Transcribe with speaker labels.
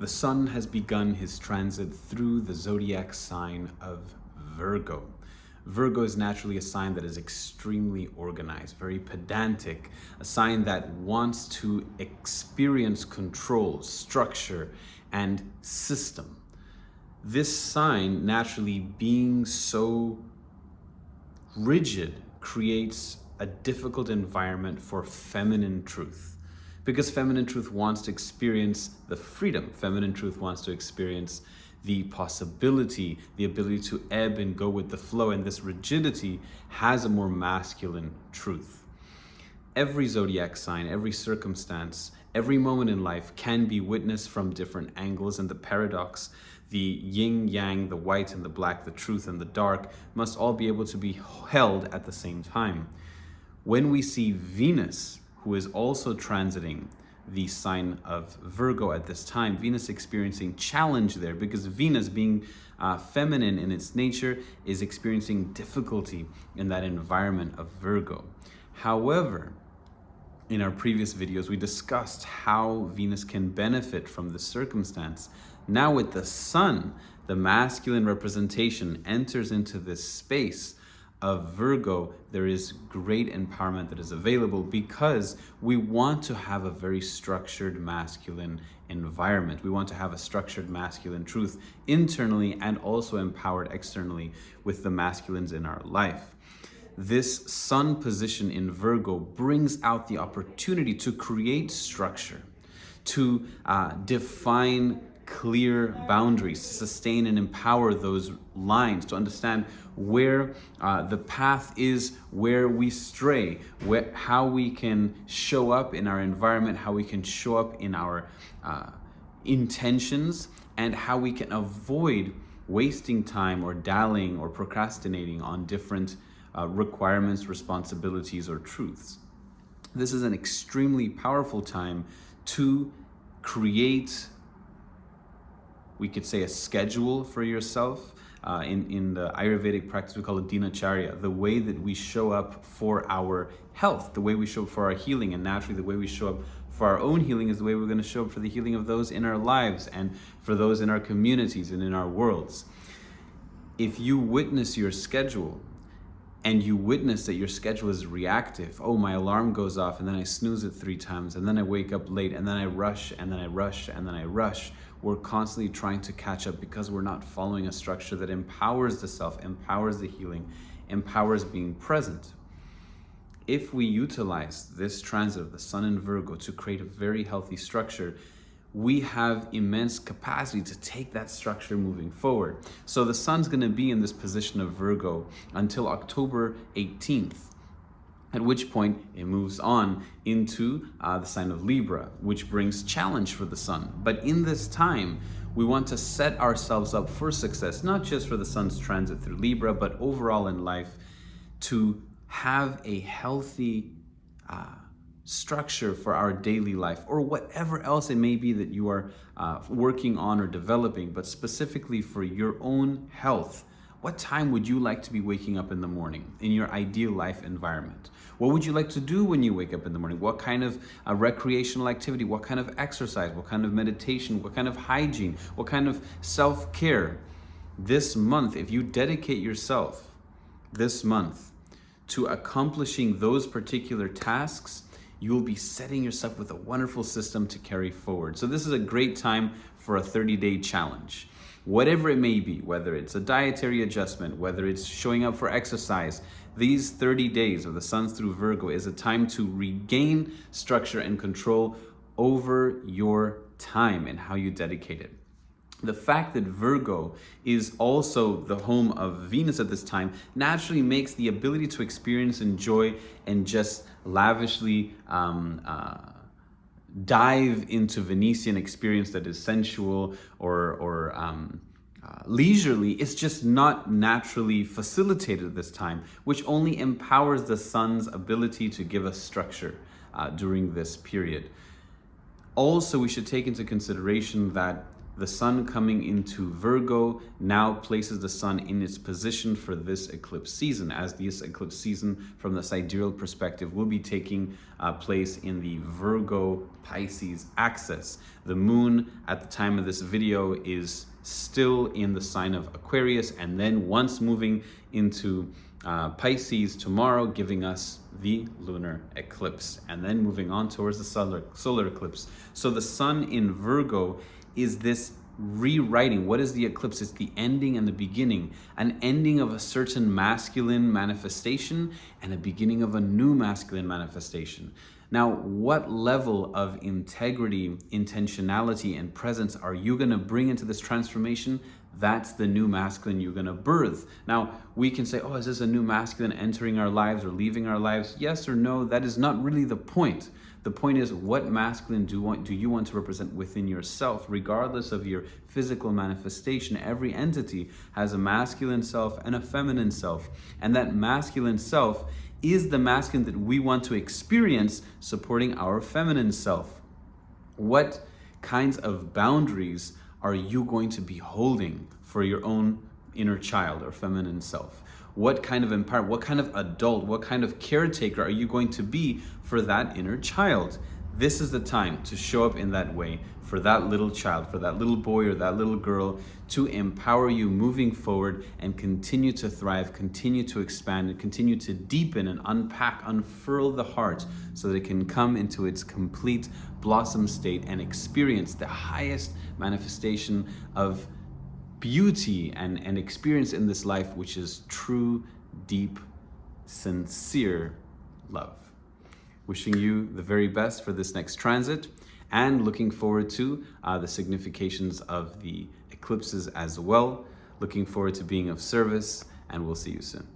Speaker 1: The sun has begun his transit through the zodiac sign of Virgo. Virgo is naturally a sign that is extremely organized, very pedantic, a sign that wants to experience control, structure, and system. This sign, naturally being so rigid, creates a difficult environment for feminine truth. Because feminine truth wants to experience the freedom. Feminine truth wants to experience the possibility, the ability to ebb and go with the flow. And this rigidity has a more masculine truth. Every zodiac sign, every circumstance, every moment in life can be witnessed from different angles. And the paradox, the yin yang, the white and the black, the truth and the dark, must all be able to be held at the same time. When we see Venus, who is also transiting the sign of Virgo at this time, Venus experiencing challenge there, because Venus, being feminine in its nature, is experiencing difficulty in that environment of Virgo. However, in our previous videos, we discussed how Venus can benefit from this circumstance. Now with the sun, the masculine representation enters into this space of Virgo. There is great empowerment that is available because we want to have a very structured masculine environment. We want to have a structured masculine truth internally and also empowered externally with the masculines in our life. This sun position in Virgo brings out the opportunity to create structure, to define clear boundaries, to sustain and empower those lines, to understand where the path is, where we stray, how we can show up in our environment, how we can show up in our intentions, and how we can avoid wasting time or dallying or procrastinating on different requirements, responsibilities, or truths. This is an extremely powerful time to create, we could say, a schedule for yourself. In the Ayurvedic practice, we call it dinacharya, the way that we show up for our health, the way we show up for our healing, and naturally the way we show up for our own healing is the way we're going to show up for the healing of those in our lives and for those in our communities and in our worlds. If you witness your schedule and you witness that your schedule is reactive, oh, my alarm goes off and then I snooze it 3 times and then I wake up late and then I rush and then I rush and then I rush. We're constantly trying to catch up because we're not following a structure that empowers the self, empowers the healing, empowers being present. If we utilize this transit of the sun in Virgo to create a very healthy structure, we have immense capacity to take that structure moving forward. So the sun's going to be in this position of Virgo until October 18th, at which point it moves on into the sign of Libra, which brings challenge for the sun. But in this time, we want to set ourselves up for success, not just for the sun's transit through Libra, but overall in life, to have a healthy structure for our daily life, or whatever else it may be that you are working on or developing, but specifically for your own health. What time would you like to be waking up in the morning in your ideal life environment? What would you like to do when you wake up in the morning? What kind of recreational activity? What kind of exercise? What kind of meditation? What kind of hygiene? What kind of self-care? This month, if you dedicate yourself this month to accomplishing those particular tasks, you will be setting yourself with a wonderful system to carry forward. So this is a great time for a 30-day challenge. Whatever it may be, whether it's a dietary adjustment, whether it's showing up for exercise, these 30 days of the sun through Virgo is a time to regain structure and control over your time and how you dedicate it. The fact that Virgo is also the home of Venus at this time naturally makes the ability to experience, enjoy, and just lavishly dive into Venetian experience that is sensual or leisurely. It's just not naturally facilitated at this time, which only empowers the sun's ability to give us structure during this period. Also, we should take into consideration that The sun coming into Virgo now places the sun in its position for this eclipse season, as this eclipse season from the sidereal perspective will be taking place in the Virgo Pisces axis. The moon at the time of this video is still in the sign of Aquarius, and then once moving into Pisces tomorrow, giving us the lunar eclipse, and then moving on towards the solar eclipse. So the sun in Virgo is this rewriting. What is the eclipse? It's the ending and the beginning, an ending of a certain masculine manifestation and a beginning of a new masculine manifestation. Now, what level of integrity, intentionality, and presence are you going to bring into this transformation? That's the new masculine you're going to birth. Now, we can say, oh, is this a new masculine entering our lives or leaving our lives? Yes or no, that is not really the point. The point is, what masculine do you want to represent within yourself? Regardless of your physical manifestation, every entity has a masculine self and a feminine self. And that masculine self is the masculine that we want to experience, supporting our feminine self. What kinds of boundaries are you going to be holding for your own inner child or feminine self? What kind of empowerment, what kind of adult, what kind of caretaker are you going to be for that inner child? This is the time to show up in that way for that little child, for that little boy or that little girl, to empower you moving forward and continue to thrive, continue to expand, and continue to deepen and unpack, unfurl the heart so that it can come into its complete blossom state and experience the highest manifestation of beauty and experience in this life, which is true, deep, sincere love. Wishing you the very best for this next transit, and looking forward to the significations of the eclipses as well. Looking forward to being of service, and we'll see you soon.